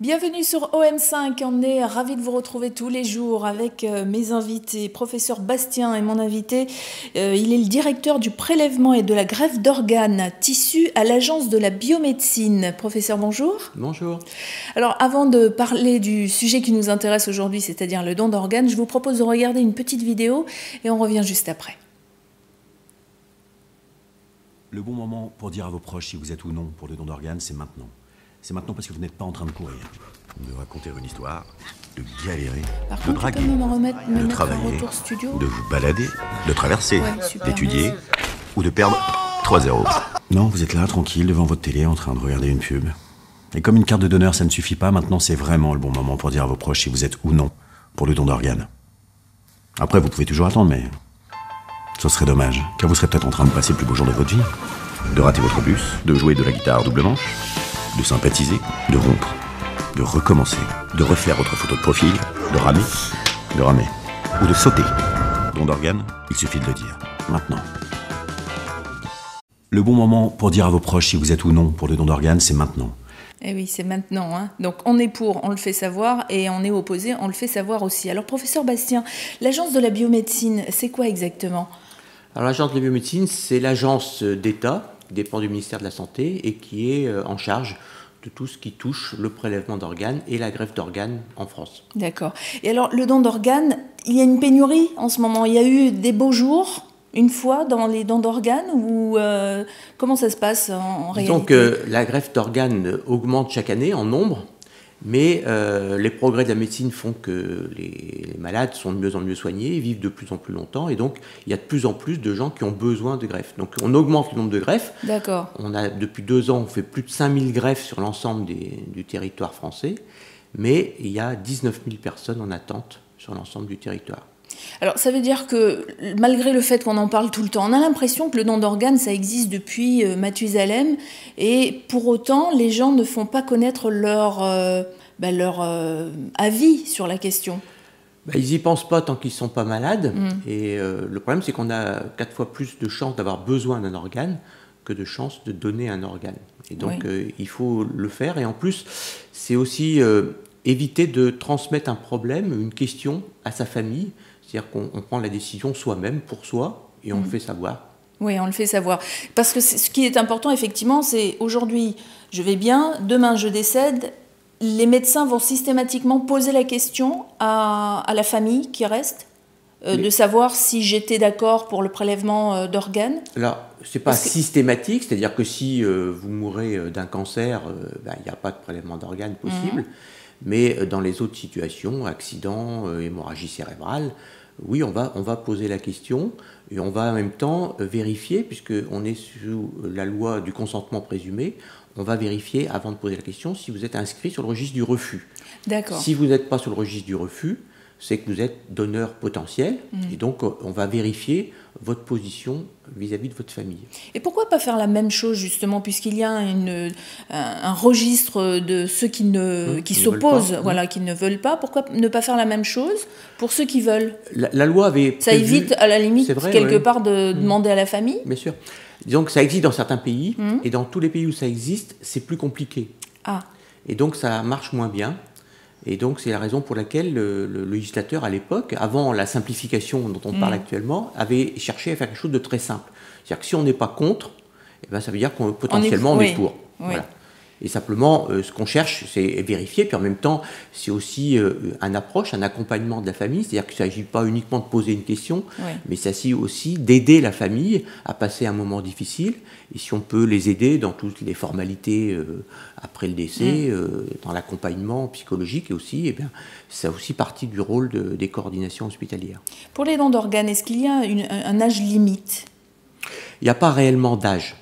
Bienvenue sur OM5, on est ravis de vous retrouver tous les jours avec mes invités. Professeur Bastien est mon invité, il est le directeur du prélèvement et de la greffe d'organes tissus à l'Agence de la biomédecine. Professeur, bonjour. Bonjour. Alors avant de parler du sujet qui nous intéresse aujourd'hui, c'est-à-dire le don d'organes, je vous propose de regarder une petite vidéo et on revient juste après. Le bon moment pour dire à vos proches si vous êtes ou non pour le don d'organes, c'est maintenant. C'est maintenant parce que vous n'êtes pas en train de courir, de raconter une histoire, de galérer, de draguer, de travailler, de vous balader, de traverser, d'étudier ou de perdre 3-0. Non, vous êtes là, tranquille, devant votre télé, en train de regarder une pub. Et comme une carte de donneur, ça ne suffit pas, maintenant c'est vraiment le bon moment pour dire à vos proches si vous êtes ou non pour le don d'organes. Après, vous pouvez toujours attendre, mais ce serait dommage, car vous serez peut-être en train de passer le plus beau jour de votre vie. De rater votre bus, de jouer de la guitare double manche, de sympathiser, de rompre, de recommencer, de refaire votre photo de profil, de ramer, ou de sauter. Don d'organes, il suffit de le dire, maintenant. Le bon moment pour dire à vos proches si vous êtes ou non pour le don d'organes, c'est maintenant. Eh oui, c'est maintenant, hein. Donc on est pour, on le fait savoir, et on est opposé, on le fait savoir aussi. Alors professeur Bastien, l'Agence de la biomédecine, c'est quoi exactement ? Alors l'Agence de la biomédecine, c'est l'agence d'État qui dépend du ministère de la Santé et qui est en charge de tout ce qui touche le prélèvement d'organes et la greffe d'organes en France. D'accord. Et alors le don d'organes, il y a une pénurie en ce moment. Il y a eu des beaux jours une fois dans les dons d'organes ou comment ça se passe en réalité ? Disons que la greffe d'organes augmente chaque année en nombre, mais les progrès de la médecine font que les malades sont de mieux en mieux soignés, vivent de plus en plus longtemps, et donc il y a de plus en plus de gens qui ont besoin de greffes. Donc on augmente le nombre de greffes. D'accord. Depuis 2 ans, on fait plus de 5000 greffes sur l'ensemble du territoire français, mais il y a 19 000 personnes en attente sur l'ensemble du territoire. Alors ça veut dire que malgré le fait qu'on en parle tout le temps, on a l'impression que le don d'organes ça existe depuis Mathusalem et pour autant les gens ne font pas connaître leur avis sur la question. Ils n'y pensent pas tant qu'ils ne sont pas malades et le problème c'est qu'on a 4 fois plus de chances d'avoir besoin d'un organe que de chances de donner un organe. Et donc il faut le faire et en plus c'est aussi éviter de transmettre un problème, une question à sa famille. C'est-à-dire qu'on prend la décision soi-même, pour soi, et on le fait savoir. Oui, on le fait savoir. Parce que ce qui est important, effectivement, c'est aujourd'hui, je vais bien, demain, je décède. Les médecins vont systématiquement poser la question à la famille qui reste, de savoir si j'étais d'accord pour le prélèvement d'organes. Alors, ce n'est pas systématique, c'est-à-dire que si vous mourrez d'un cancer, il n'y a pas de prélèvement d'organes possible. Mais dans les autres situations, accident, hémorragie cérébrale, oui, on va poser la question et on va en même temps vérifier, puisqu'on est sous la loi du consentement présumé, on va vérifier avant de poser la question si vous êtes inscrit sur le registre du refus. D'accord. Si vous n'êtes pas sur le registre du refus, c'est que vous êtes donneur potentiel et donc on va vérifier votre position vis-à-vis de votre famille. Et pourquoi pas faire la même chose justement, puisqu'il y a un registre de ceux qui s'opposent, qui ne veulent pas. Pourquoi ne pas faire la même chose pour ceux qui veulent ? La loi avait ça prévu, évite à la limite quelque part de demander à la famille. Bien sûr. Disons que ça existe dans certains pays et dans tous les pays où ça existe, c'est plus compliqué. Et donc ça marche moins bien. Et donc, c'est la raison pour laquelle le législateur, à l'époque, avant la simplification dont on parle actuellement, avait cherché à faire quelque chose de très simple. C'est-à-dire que si on n'est pas contre, ça veut dire qu'on potentiellement on est pour. Oui. Voilà. Et simplement, ce qu'on cherche, c'est vérifier. Puis en même temps, c'est aussi un accompagnement de la famille. C'est-à-dire qu'il ne s'agit pas uniquement de poser une question, mais il s'agit aussi d'aider la famille à passer un moment difficile. Et si on peut les aider dans toutes les formalités après le décès, dans l'accompagnement psychologique et aussi, c'est aussi partie du rôle des coordinations hospitalières. Pour les dons d'organes, est-ce qu'il y a un âge limite ? Il n'y a pas réellement d'âge.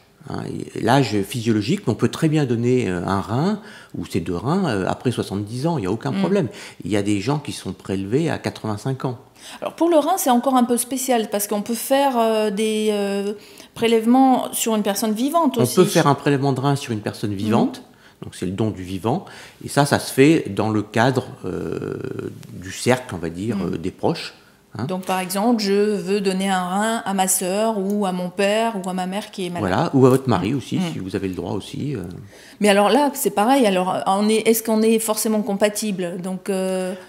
L'âge physiologique, on peut très bien donner un rein ou ces 2 reins après 70 ans, il n'y a aucun problème. Il y a des gens qui sont prélevés à 85 ans. Alors pour le rein, c'est encore un peu spécial parce qu'on peut faire des prélèvements sur une personne vivante aussi. On peut faire un prélèvement de rein sur une personne vivante, donc c'est le don du vivant, et ça se fait dans le cadre du cercle, on va dire, des proches. Hein. Donc par exemple, je veux donner un rein à ma sœur ou à mon père ou à ma mère qui est malade. Voilà, ou à votre mari aussi, si vous avez le droit aussi. Mais alors là, c'est pareil. Alors, est-ce qu'on est forcément compatible? Donc,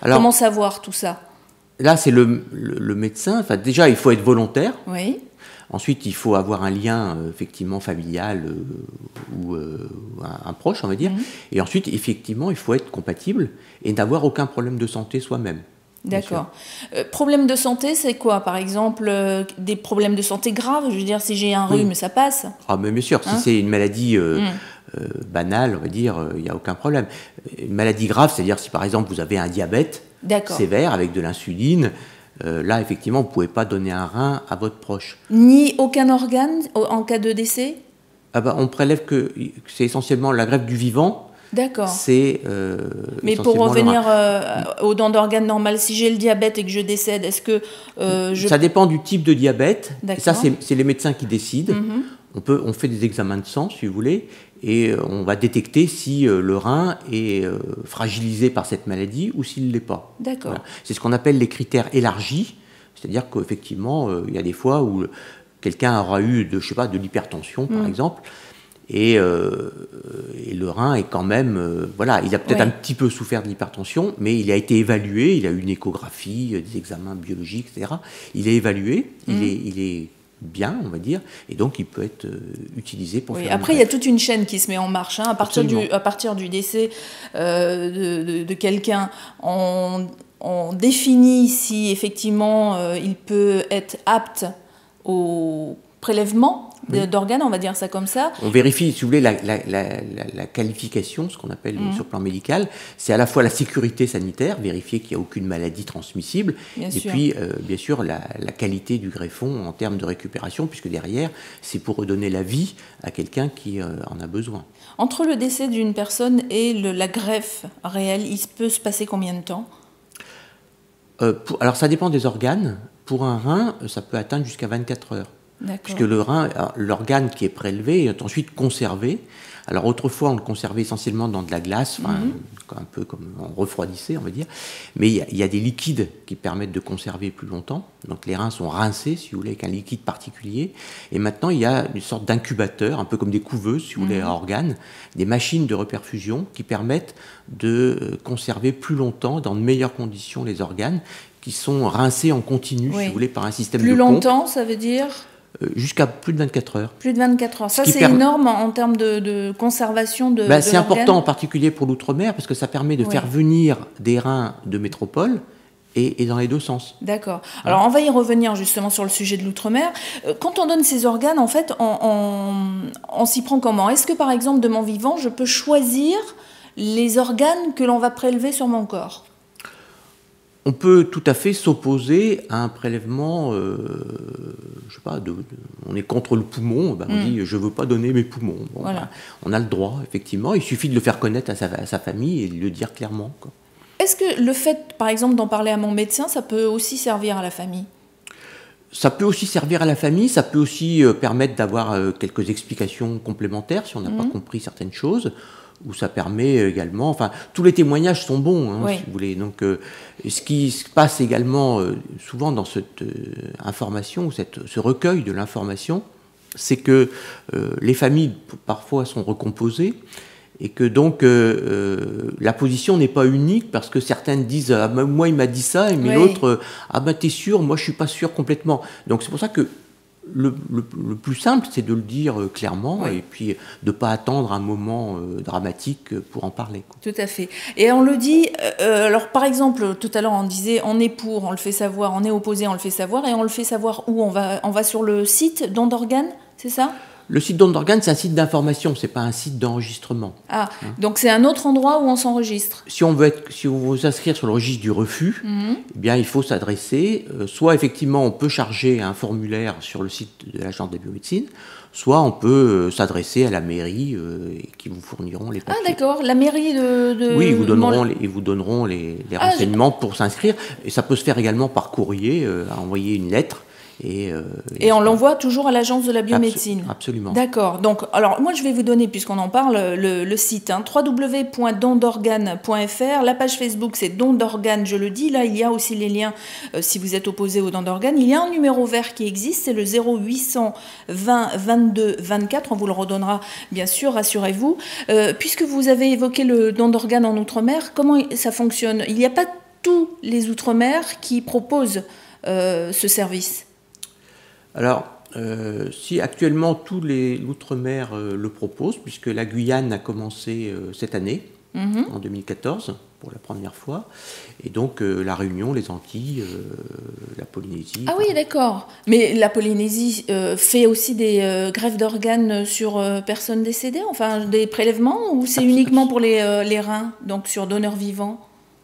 comment savoir tout ça? Là, c'est le médecin. Enfin, déjà, il faut être volontaire. Oui. Ensuite, il faut avoir un lien effectivement familial ou un proche, on va dire. Et ensuite, effectivement, il faut être compatible et n'avoir aucun problème de santé soi-même. D'accord. Problème de santé, c'est quoi? Par exemple, des problèmes de santé graves? Je veux dire, si j'ai un rhume, ça passe? Ah, mais bien sûr, si c'est une maladie banale, on va dire, il n'y a aucun problème. Une maladie grave, c'est-à-dire si par exemple vous avez un diabète sévère avec de l'insuline, là, effectivement, vous ne pouvez pas donner un rein à votre proche. Ni aucun organe en cas de décès? Ah bah, on prélève que c'est essentiellement la greffe du vivant. D'accord. C'est. Mais pour revenir aux dents d'organes normales, si j'ai le diabète et que je décède, est-ce que Ça dépend du type de diabète. Ça, D'accord. c'est les médecins qui décident. On fait des examens de sang, si vous voulez, et on va détecter si le rein est fragilisé par cette maladie ou s'il ne l'est pas. D'accord. Voilà. C'est ce qu'on appelle les critères élargis, c'est-à-dire qu'effectivement, il y a des fois où quelqu'un aura eu de l'hypertension, par exemple, et le rein est quand même... voilà, il a peut-être un petit peu souffert de l'hypertension, mais il a été évalué, il a eu une échographie, des examens biologiques, etc. Il est évalué, il est bien, on va dire, et donc il peut être utilisé pour faire... Après, il y a toute une chaîne qui se met en marche. Hein. À partir du décès de quelqu'un, on définit si effectivement il peut être apte au prélèvement d'organes, on va dire ça comme ça. On vérifie, si vous voulez, la qualification, ce qu'on appelle sur le plan médical, c'est à la fois la sécurité sanitaire, vérifier qu'il n'y a aucune maladie transmissible, puis, bien sûr, la qualité du greffon en termes de récupération, puisque derrière, c'est pour redonner la vie à quelqu'un qui en a besoin. Entre le décès d'une personne et la greffe réelle, il peut se passer combien de temps? Alors, ça dépend des organes. Pour un rein, ça peut atteindre jusqu'à 24 heures. Puisque le rein, l'organe qui est prélevé est ensuite conservé. Alors autrefois, on le conservait essentiellement dans de la glace, un peu comme on refroidissait, on va dire. Mais il y a des liquides qui permettent de conserver plus longtemps. Donc les reins sont rincés, si vous voulez, avec un liquide particulier. Et maintenant, il y a une sorte d'incubateur, un peu comme des couveuses, si vous voulez, à organes, des machines de reperfusion qui permettent de conserver plus longtemps, dans de meilleures conditions, les organes qui sont rincés en continu, si vous voulez, par un système de pompe. Plus longtemps, ça veut dire jusqu'à plus de 24 heures. Plus de 24 heures. Ça, c'est énorme en termes de conservation de c'est important en particulier pour l'outre-mer parce que ça permet de faire venir des reins de métropole et dans les deux sens. D'accord. Alors, on va y revenir justement sur le sujet de l'outre-mer. Quand on donne ces organes, en fait, on s'y prend comment? Est-ce que, par exemple, de mon vivant, je peux choisir les organes que l'on va prélever sur mon corps? On peut tout à fait s'opposer à un prélèvement, je sais pas, on est contre le poumon, on dit je veux pas donner mes poumons. Bon, voilà. On a le droit, effectivement, il suffit de le faire connaître à sa famille et de le dire clairement, quoi. Est-ce que le fait, par exemple, d'en parler à mon médecin, ça peut aussi servir à la famille? Ça peut aussi servir à la famille, ça peut aussi permettre d'avoir quelques explications complémentaires si on n'a pas compris certaines choses. Où ça permet également, enfin, tous les témoignages sont bons, si vous voulez. Donc, ce qui se passe également souvent dans cette information, ce recueil de l'information, c'est que les familles parfois sont recomposées et que donc la position n'est pas unique parce que certaines disent ah, moi il m'a dit ça, mais l'autre ah ben t'es sûr, moi je suis pas sûr complètement. Donc c'est pour ça que le plus simple, c'est de le dire clairement et puis de ne pas attendre un moment dramatique pour en parler, quoi. Tout à fait. Et on le dit, alors par exemple, tout à l'heure on disait on est pour, on le fait savoir, on est opposé, on le fait savoir, et on le fait savoir où? On va sur le site Don d'Organes, c'est ça? Le site Don d'Organes, c'est un site d'information, c'est pas un site d'enregistrement. Ah, donc c'est un autre endroit où on s'enregistre. Si on veut s'inscrire sur le registre du refus, eh bien il faut s'adresser. Soit effectivement on peut charger un formulaire sur le site de l'Agence de la biomédecine, soit on peut s'adresser à la mairie qui vous fourniront les papiers. Ah d'accord, la mairie de... Oui, ils vous donneront les renseignements pour s'inscrire. Et ça peut se faire également par courrier, à envoyer une lettre. Et on l'envoie toujours à l'agence de la biomédecine. Absolument. D'accord. Donc, alors moi je vais vous donner, puisqu'on en parle, le site, www.dondorganes.fr. La page Facebook, c'est Don d'organes, je le dis. Là, il y a aussi les liens si vous êtes opposé aux dons d'organes. Il y a un numéro vert qui existe, c'est le 0800 20 22 24. On vous le redonnera, bien sûr, rassurez-vous. Puisque vous avez évoqué le don d'organes en Outre-mer, comment ça fonctionne? Il n'y a pas tous les Outre-mer qui proposent ce service. Alors, si actuellement tous les l'outre-mer le proposent, puisque la Guyane a commencé cette année, en 2014, pour la première fois, et donc la Réunion, les Antilles, la Polynésie. Ah oui, d'accord. Mais la Polynésie fait aussi des greffes d'organes sur personnes décédées, enfin des prélèvements, ou c'est uniquement pour les reins, donc sur donneurs vivants?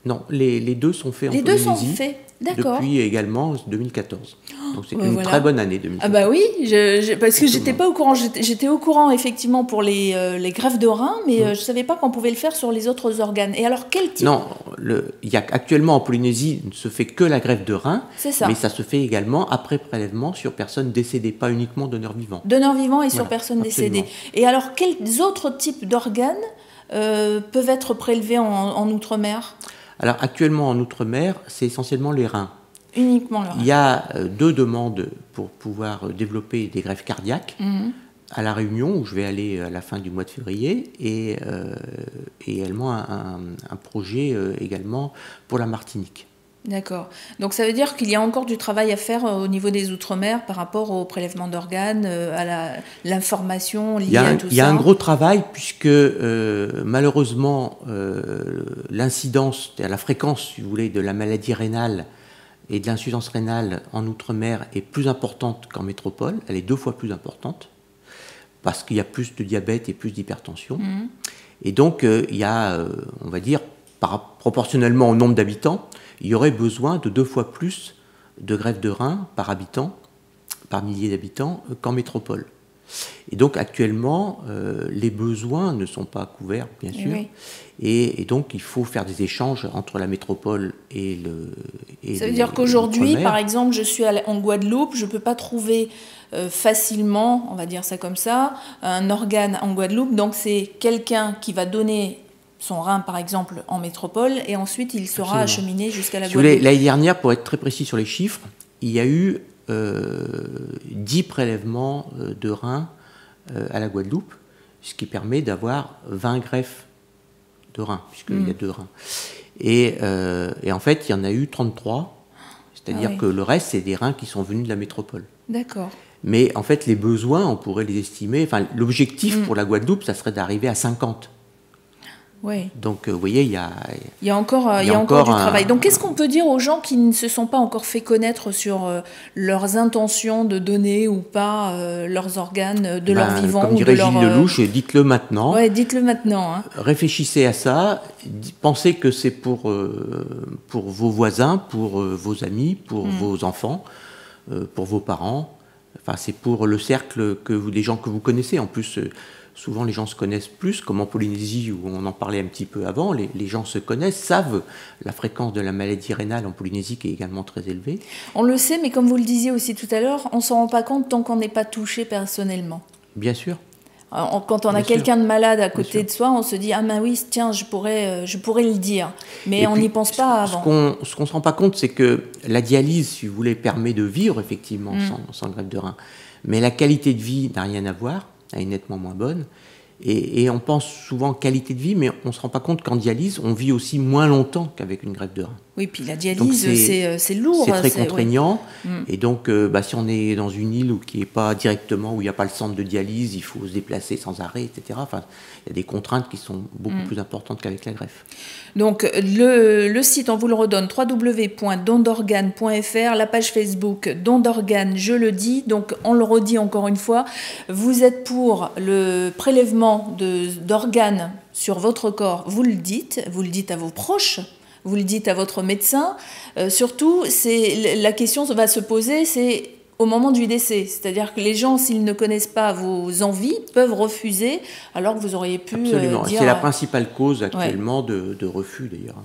Non, les deux sont faits en Polynésie. Les deux sont faits, d'accord. Depuis également 2014. Donc c'est une très bonne année 2014. Ah bah oui, parce que j'étais pas au courant. J'étais au courant effectivement pour les greffes de reins, mais je savais pas qu'on pouvait le faire sur les autres organes. Et alors quel type? Non, il y a actuellement en Polynésie, il ne se fait que la greffe de reins, mais ça se fait également après prélèvement sur personnes décédées, pas uniquement donneurs vivants. Donneurs vivants et sur personnes décédées. Et alors quels autres types d'organes peuvent être prélevés en Outre-mer? Alors actuellement en Outre-mer, c'est essentiellement les reins. Uniquement le rein. Il y a deux demandes pour pouvoir développer des greffes cardiaques. À La Réunion, où je vais aller à la fin du mois de février, et également un projet également pour la Martinique. D'accord. Donc ça veut dire qu'il y a encore du travail à faire au niveau des Outre-mer par rapport au prélèvement d'organes, à l'information liée à tout ça. Il y a un gros travail puisque malheureusement l'incidence, la fréquence, si vous voulez, de la maladie rénale et de l'insuffisance rénale en Outre-mer est plus importante qu'en métropole. Elle est 2 fois plus importante parce qu'il y a plus de diabète et plus d'hypertension. Et donc il y a, on va dire, proportionnellement au nombre d'habitants, il y aurait besoin de 2 fois plus de greffes de reins par habitant, par millier d'habitants, qu'en métropole. Et donc actuellement, les besoins ne sont pas couverts, bien sûr. Oui. Et donc il faut faire des échanges entre la métropole et le... Ça veut dire qu'aujourd'hui, par exemple, je suis en Guadeloupe, je ne peux pas trouver facilement, on va dire ça comme ça, un organe en Guadeloupe. Donc c'est quelqu'un qui va donner son rein, par exemple, en métropole, et ensuite il sera acheminé jusqu'à la Guadeloupe. L'année dernière, pour être très précis sur les chiffres, il y a eu 10 prélèvements de reins à la Guadeloupe, ce qui permet d'avoir 20 greffes de reins, puisqu'il y a 2 reins. Et en fait, il y en a eu 33, c'est-à-dire que le reste, c'est des reins qui sont venus de la métropole. D'accord. Mais en fait, les besoins, on pourrait les estimer, enfin, l'objectif pour la Guadeloupe, ça serait d'arriver à 50. Oui. Donc, vous voyez, il y a encore du travail. Donc, qu'est-ce qu'on peut dire aux gens qui ne se sont pas encore fait connaître sur leurs intentions de donner ou pas leurs organes de leur vivant? Comme dirait Gilles Lelouch, dites-le maintenant. Oui, dites-le maintenant. Hein. Réfléchissez à ça. Pensez que c'est pour vos voisins, pour vos amis, pour vos enfants, pour vos parents. Enfin, c'est pour le cercle des gens que vous connaissez. En plus... Souvent, les gens se connaissent plus, comme en Polynésie, où on en parlait un petit peu avant. Les gens se connaissent, savent la fréquence de la maladie rénale en Polynésie, qui est également très élevée. On le sait, mais comme vous le disiez aussi tout à l'heure, on ne s'en rend pas compte tant qu'on n'est pas touché personnellement. Bien sûr. Quand on a quelqu'un de malade à côté de soi, on se dit « Ah ben oui, tiens, je pourrais le dire ». Mais on n'y pense pas avant. Ce qu'on ne se rend pas compte, c'est que la dialyse, si vous voulez, permet de vivre, effectivement, sans greffe de rein. Mais la qualité de vie n'a rien à voir. Elle est nettement moins bonne. Et on pense souvent qualité de vie, mais on ne se rend pas compte qu'en dialyse, on vit aussi moins longtemps qu'avec une greffe de rein. Oui, puis la dialyse, c'est lourd. C'est très contraignant. Oui. Et donc, si on est dans une île où il n'y a pas le centre de dialyse, il faut se déplacer sans arrêt, etc. Enfin, il y a des contraintes qui sont beaucoup plus importantes qu'avec la greffe. Donc, le site, on vous le redonne, www.dondorganes.fr, la page Facebook Don d'organes, je le dis. Donc, on le redit encore une fois, vous êtes pour le prélèvement d'organes sur votre corps, vous le dites à vos proches, vous le dites à votre médecin. Surtout, la question va se poser, c'est au moment du décès. C'est-à-dire que les gens, s'ils ne connaissent pas vos envies, peuvent refuser, alors que vous auriez pu Absolument. dire... C'est la principale cause actuellement de refus, d'ailleurs.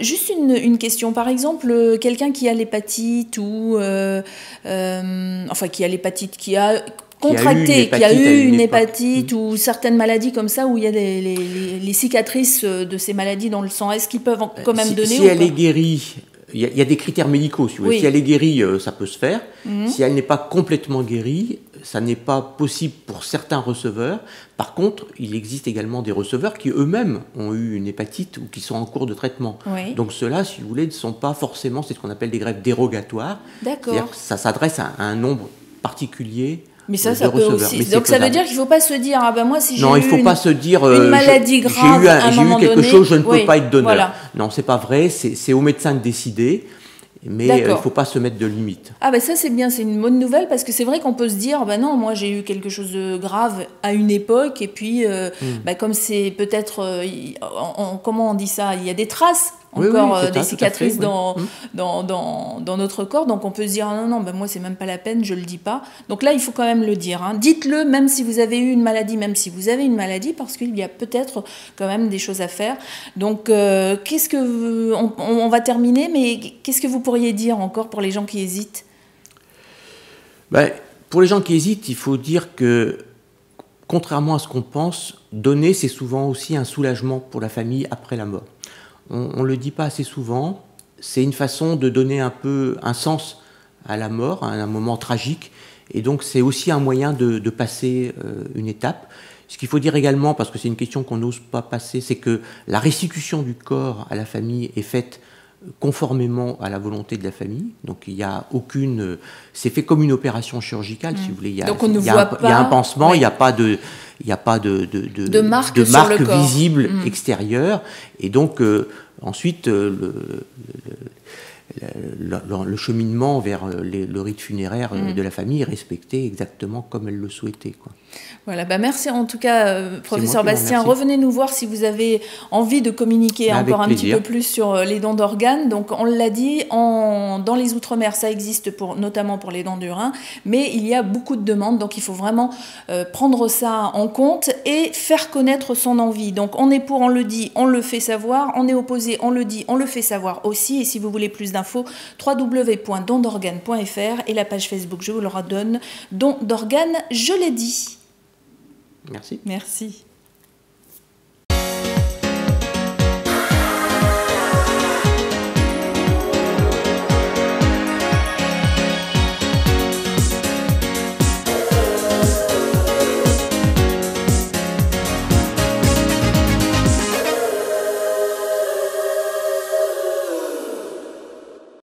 Juste une question. Par exemple, quelqu'un qui a l'hépatite ou... enfin, qui a l'hépatite, qui a... contracté, qui a eu une hépatite ou certaines maladies comme ça où il y a les cicatrices de ces maladies dans le sang, est-ce qu'ils peuvent quand même donner si elle est guérie, il y a des critères médicaux, si vous voulez. Si elle est guérie, ça peut se faire. Si elle n'est pas complètement guérie, ça n'est pas possible pour certains receveurs. Par contre, il existe également des receveurs qui eux-mêmes ont eu une hépatite ou qui sont en cours de traitement. Donc ceux-là, si vous voulez, ne sont pas forcément, c'est ce qu'on appelle des greffes dérogatoires. C'est-à-dire que ça s'adresse à un nombre particulier. Mais ça peut aussi. Donc ça veut dire qu'il ne faut pas se dire, ah ben moi si j'ai non, il faut pas se dire, une maladie grave, j'ai eu quelque chose, je ne peux pas être donneur. Voilà. Non, c'est pas vrai, c'est au médecin de décider, mais il ne faut pas se mettre de limite. Ah ben ça c'est bien, c'est une bonne nouvelle, parce que c'est vrai qu'on peut se dire, ben non, moi j'ai eu quelque chose de grave à une époque, et puis comme c'est peut-être, comment on dit ça, il y a des traces encore des cicatrices dans notre corps, donc on peut se dire non, ben moi c'est même pas la peine, je le dis pas. Donc là il faut quand même le dire, hein. Dites-le même si vous avez eu une maladie, même si vous avez une maladie, parce qu'il y a peut-être quand même des choses à faire. Donc qu'est-ce que on va terminer, mais qu'est-ce que vous pourriez dire encore pour les gens qui hésitent? Pour les gens qui hésitent, il faut dire que contrairement à ce qu'on pense, donner c'est souvent aussi un soulagement pour la famille après la mort. On ne le dit pas assez souvent, c'est une façon de donner un peu un sens à la mort, à un moment tragique, et donc c'est aussi un moyen de passer une étape. Ce qu'il faut dire également, parce que c'est une question qu'on n'ose pas passer, c'est que la restitution du corps à la famille est faite conformément à la volonté de la famille, donc il n'y a aucune... c'est fait comme une opération chirurgicale, si vous voulez. Donc on ne voit pas... Il y a un pansement, il n'y a pas de marque visible extérieure, et donc ensuite le cheminement vers le rite funéraire de la famille est respecté exactement comme elle le souhaitait, quoi. Voilà, merci en tout cas, professeur Bastien. Revenez nous voir si vous avez envie de communiquer encore un petit peu plus sur les dons d'organes. Donc on l'a dit, dans les Outre-mer, ça existe notamment pour les dons du rein, mais il y a beaucoup de demandes, donc il faut vraiment prendre ça en compte et faire connaître son envie. Donc on est pour, on le dit, on le fait savoir, on est opposé, on le dit, on le fait savoir aussi. Et si vous voulez plus d'infos, www.dondorganes.fr et la page Facebook, je vous le redonne, Don d'organes, je l'ai dit. Merci. Merci.